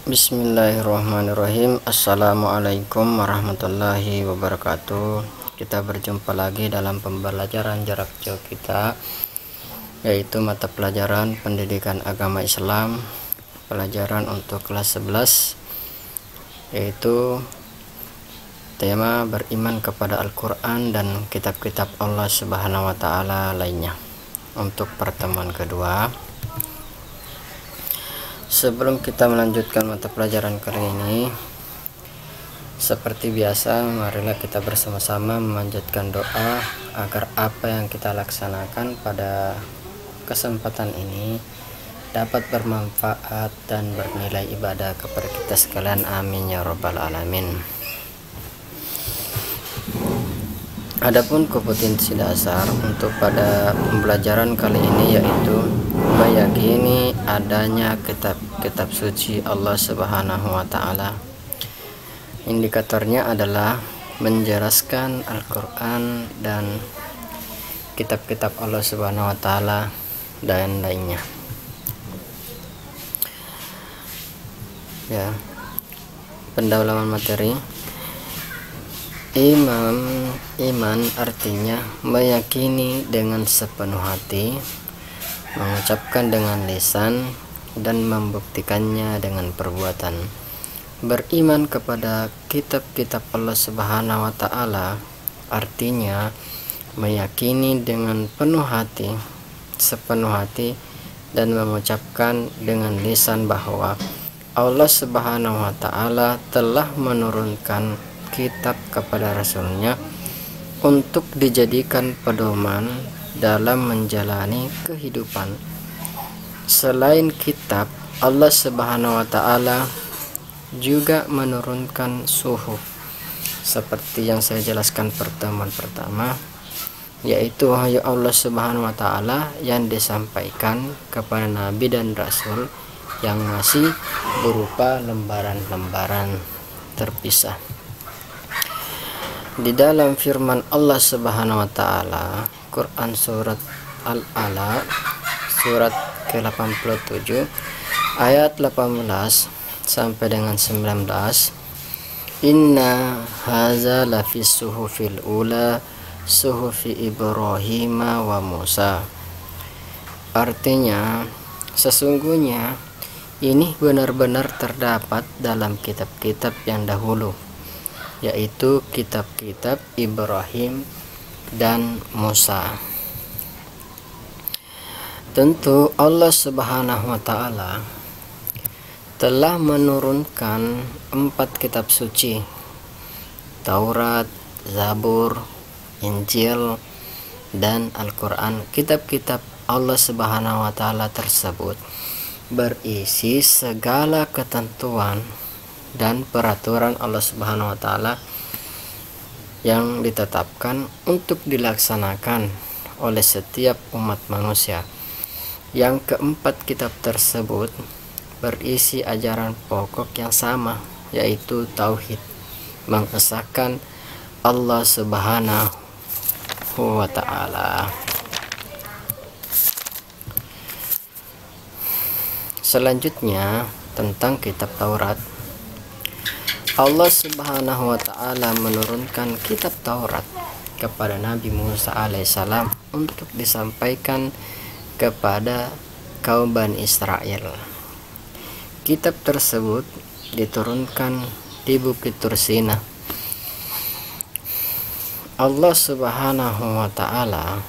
Bismillahirrahmanirrahim. Assalamualaikum warahmatullahi wabarakatuh. Kita berjumpa lagi dalam pembelajaran jarak jauh kita, yaitu mata pelajaran pendidikan agama Islam, pelajaran untuk kelas 11, yaitu tema beriman kepada Al-Quran dan kitab-kitab Allah Subhanahu wa Ta'ala lainnya. Untuk pertemuan kedua, sebelum kita melanjutkan mata pelajaran kali ini, seperti biasa, marilah kita bersama-sama memanjatkan doa agar apa yang kita laksanakan pada kesempatan ini dapat bermanfaat dan bernilai ibadah kepada kita sekalian. Amin ya rabbal alamin. Adapun kompetensi dasar untuk pada pembelajaran kali ini yaitu meyakini adanya kitab suci Allah Subhanahu wa Ta'ala. Indikatornya adalah menjelaskan Al-Quran dan kitab-kitab Allah Subhanahu wa Ta'ala dan lainnya. Ya, pendalaman materi. Iman artinya meyakini dengan sepenuh hati, mengucapkan dengan lisan, dan membuktikannya dengan perbuatan. Beriman kepada kitab-kitab Allah Subhanahu wa Ta'ala artinya meyakini dengan penuh hati, sepenuh hati, dan mengucapkan dengan lisan bahwa Allah Subhanahu wa Ta'ala telah menurunkan kitab kepada Rasulnya untuk dijadikan pedoman dalam menjalani kehidupan. Selain kitab, Allah Subhanahu wa Ta'ala juga menurunkan suhuf, seperti yang saya jelaskan pertemuan pertama, yaitu wahyu Allah Subhanahu wa Ta'ala yang disampaikan kepada Nabi dan Rasul yang masih berupa lembaran-lembaran terpisah. Di dalam firman Allah Subhanahu wa Ta'ala, Quran surat Al-Alaq surat ke-87 ayat 18 sampai dengan 19, inna haza lafis suhufil ula suhufi Ibrahim wa Musa. Artinya, sesungguhnya ini benar-benar terdapat dalam kitab-kitab yang dahulu, yaitu kitab-kitab Ibrahim dan Musa. Tentu Allah Subhanahu wa Ta'ala telah menurunkan 4 kitab suci, Taurat, Zabur, Injil, dan Al-Quran. Kitab-kitab Allah Subhanahu wa Ta'ala tersebut berisi segala ketentuan dan peraturan Allah Subhanahu wa Ta'ala yang ditetapkan untuk dilaksanakan oleh setiap umat manusia. Yang keempat kitab tersebut berisi ajaran pokok yang sama, yaitu tauhid, mengesahkan Allah Subhanahu wa Ta'ala. Selanjutnya tentang kitab Taurat. Allah Subhanahu wa Ta'ala menurunkan kitab Taurat kepada Nabi Musa alaihissalam untuk disampaikan kepada kaum Bani Israel. Kitab tersebut diturunkan di Bukit Tursina. Allah Subhanahu wa Ta'ala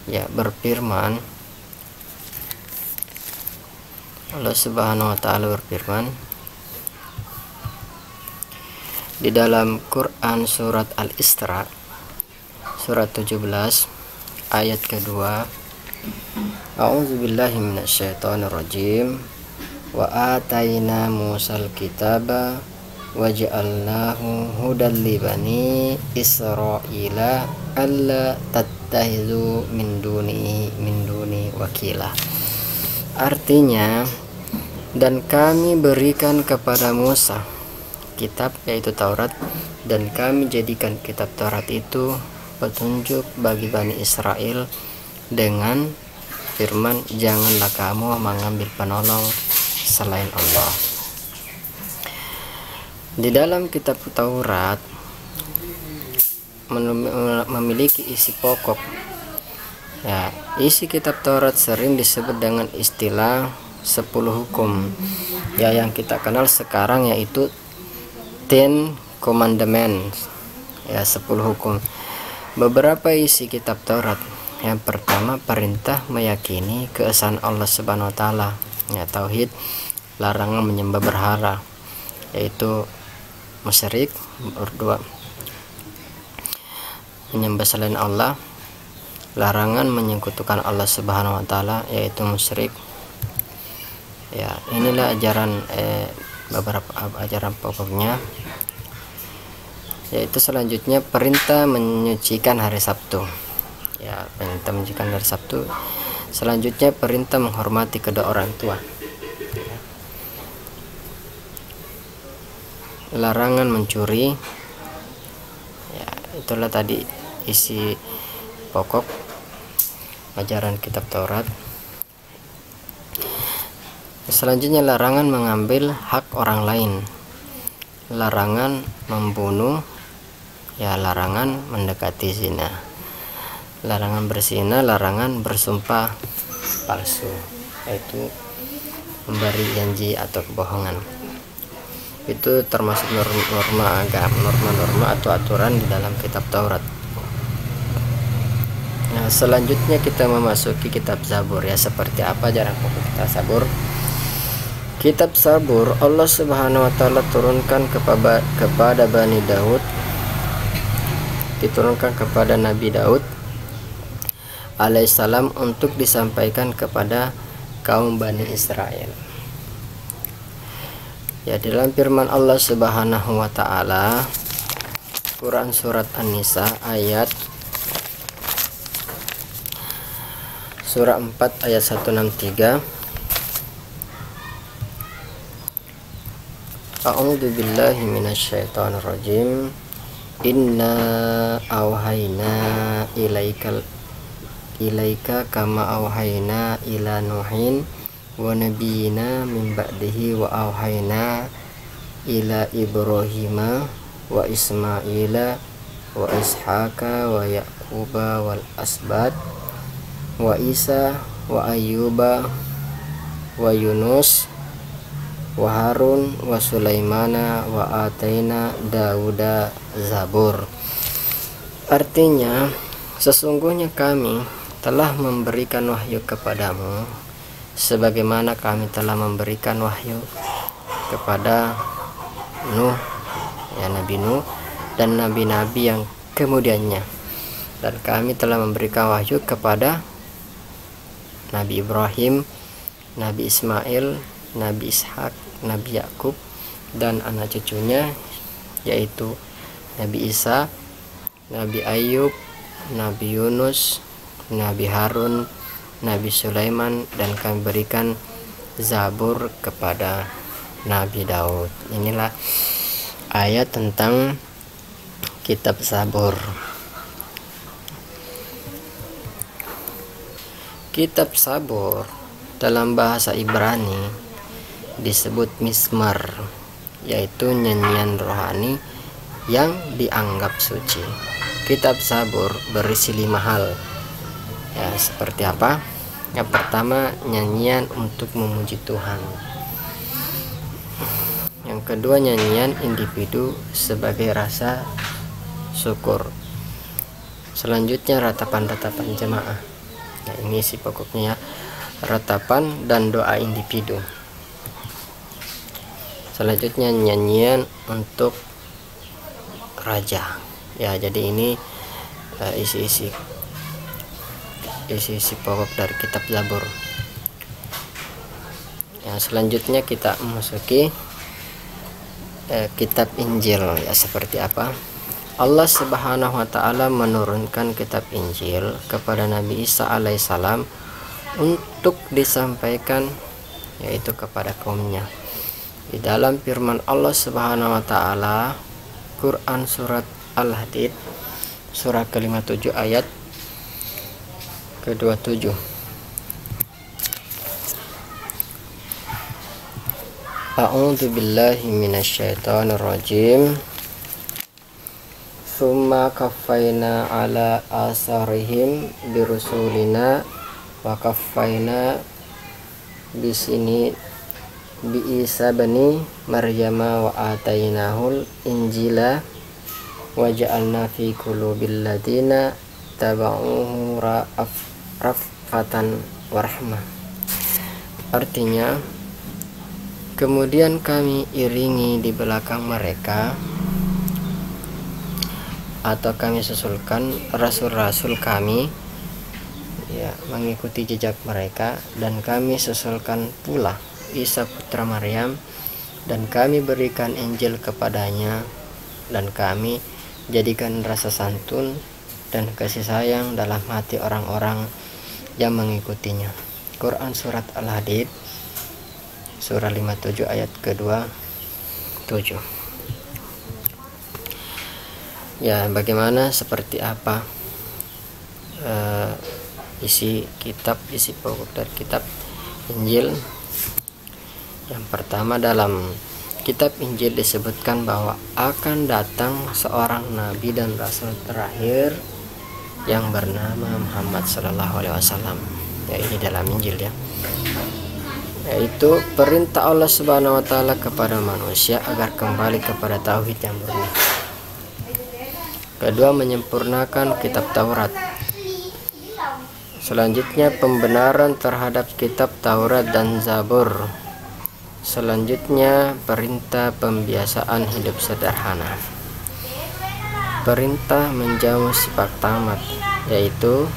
berfirman, Allah Subhanahu wa Ta'ala berfirman di dalam Quran surat Al-Isra surat 17 ayat kedua, a'udzubillahi minasyaitonirrajim, wa ataina Musal kitaba wa ja'alnahu hudan li bani Israila alla tattahizu min duni wakila. Artinya, dan kami berikan kepada Musa kitab, yaitu Taurat, dan kami jadikan kitab Taurat itu petunjuk bagi Bani Israel dengan firman, janganlah kamu mengambil penolong selain Allah. Di dalam kitab Taurat memiliki isi pokok. Ya, isi kitab Taurat sering disebut dengan istilah 10 hukum. Ya, yang kita kenal sekarang yaitu Ten Commandments. Ya, 10 hukum. Beberapa isi kitab Taurat. Yang pertama, perintah meyakini keesaan Allah Subhanahu wa taala. Ya, tauhid. Larangan menyembah berhala, yaitu musyrik. Berdua, menyembah selain Allah. Larangan menyekutukan Allah Subhanahu wa taala, yaitu musyrik. Ya, inilah ajaran beberapa ajaran pokoknya. Yaitu selanjutnya perintah menyucikan hari Sabtu. Ya, perintah menyucikan hari Sabtu. Selanjutnya perintah menghormati kedua orang tua. Larangan mencuri. Ya, itulah tadi isi pokok ajaran kitab Taurat. Selanjutnya larangan mengambil hak orang lain. Larangan membunuh. Ya, larangan mendekati zina. Larangan berzina, larangan bersumpah palsu, yaitu memberi janji atau kebohongan. Itu termasuk norma agama, norma-norma atau aturan di dalam kitab Taurat. Nah, selanjutnya kita memasuki kitab Zabur. Ya, seperti apa ajaran pokok kitab Zabur? Kitab Zabur Allah Subhanahu wa taala turunkan kepada Bani Daud, diturunkan kepada Nabi Daud alaihissalam untuk disampaikan kepada kaum Bani Israel. Ya, di dalam firman Allah Subhanahu wa taala Quran surat An-Nisa ayat surah 4 ayat 163. A'udzu billahi minasyaitonir rajim. Inna auhayna ilaika kama auhayna ila nuhin wa nabiyina min ba'dihi wa auhayna ila ibrahima wa ismaila wa ishaqa wa yaquba wal asbat wa Isa wa Ayyuba wa Yunus wa Harun wa Sulaimana wa ataina Dauda Zabur. Artinya, sesungguhnya kami telah memberikan wahyu kepadamu sebagaimana kami telah memberikan wahyu kepada Nuh, ya, Nabi Nuh dan nabi-nabi yang kemudiannya, dan kami telah memberikan wahyu kepada Nabi Ibrahim, Nabi Ismail, Nabi Ishak, Nabi Yakub dan anak cucunya, yaitu Nabi Isa, Nabi Ayub, Nabi Yunus, Nabi Harun, Nabi Sulaiman, dan kami berikan Zabur kepada Nabi Daud. Inilah ayat tentang kitab Zabur. Kitab Zabur dalam bahasa Ibrani disebut Mizmar, yaitu nyanyian rohani yang dianggap suci. Kitab Zabur berisi 5 hal. Ya, seperti apa? Yang pertama, nyanyian untuk memuji Tuhan. Yang kedua, nyanyian individu sebagai rasa syukur. Selanjutnya, ratapan-ratapan jemaah. Nah, ini isi pokoknya, ratapan dan doa individu. Selanjutnya, nyanyian untuk raja. Ya, jadi ini isi-isi pokok dari kitab Zabur. Yang selanjutnya kita memasuki kitab Injil. Ya, seperti apa? Allah Subhanahu wa taala menurunkan kitab Injil kepada Nabi Isa alaihissalam untuk disampaikan, yaitu kepada kaumnya. Di dalam firman Allah Subhanahu wa taala Quran surat Al-Hadid surah ke-57 ayat ke-27. A'udzu billahi minasyaitonir rajim. Summa kaffaina ala asarihim birusulina wa kaffaina bisini bi Isa bani Maryama wa atainahul injila wa ja'alna fi qulubil ladina taba'uhu rafatan warahmah. Artinya, kemudian kami iringi di belakang mereka, atau kami susulkan rasul-rasul kami, ya, mengikuti jejak mereka, dan kami susulkan pula Isa putra Maryam, dan kami berikan Injil kepadanya, dan kami jadikan rasa santun dan kasih sayang dalam hati orang-orang yang mengikutinya. Quran Surat Al-Hadid Surah 57 ayat ke-27. Ya, bagaimana, seperti apa isi pokok dari kitab Injil? Yang pertama, dalam kitab Injil disebutkan bahwa akan datang seorang nabi dan rasul terakhir yang bernama Muhammad Sallallahu Alaihi Wasallam. Ya, ini dalam Injil, ya, yaitu perintah Allah Subhanahu Wa Taala kepada manusia agar kembali kepada tauhid yang murni. Kedua, menyempurnakan kitab Taurat. Selanjutnya, pembenaran terhadap kitab Taurat dan Zabur. Selanjutnya, perintah pembiasaan hidup sederhana. Perintah menjauh sifat tamak, yaitu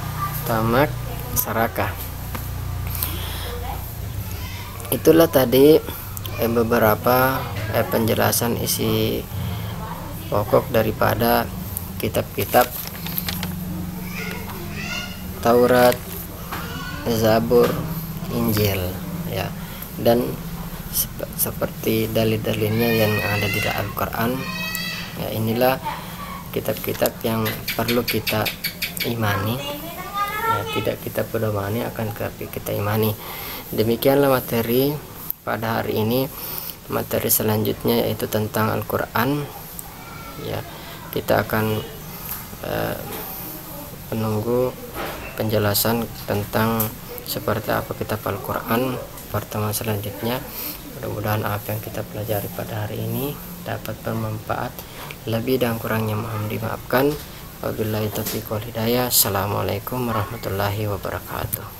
tamak serakah. Itulah tadi beberapa penjelasan isi pokok daripada kitab-kitab Taurat, Zabur, Injil, ya, dan seperti dalil-dalilnya yang ada di Al-Quran. Ya, inilah kitab-kitab yang perlu kita imani, ya, tidak kita pedomani, akan tetapi kita imani. Demikianlah materi pada hari ini. Materi selanjutnya yaitu tentang Al-Quran. Ya, kita akan menunggu penjelasan tentang seperti apa kitab Al-Quran pertemuan selanjutnya. Mudah-mudahan apa yang kita pelajari pada hari ini dapat bermanfaat. Lebih dan kurangnya mohon dimaafkan. Wabillahi taufiq wal hidayah. Assalamualaikum warahmatullahi wabarakatuh.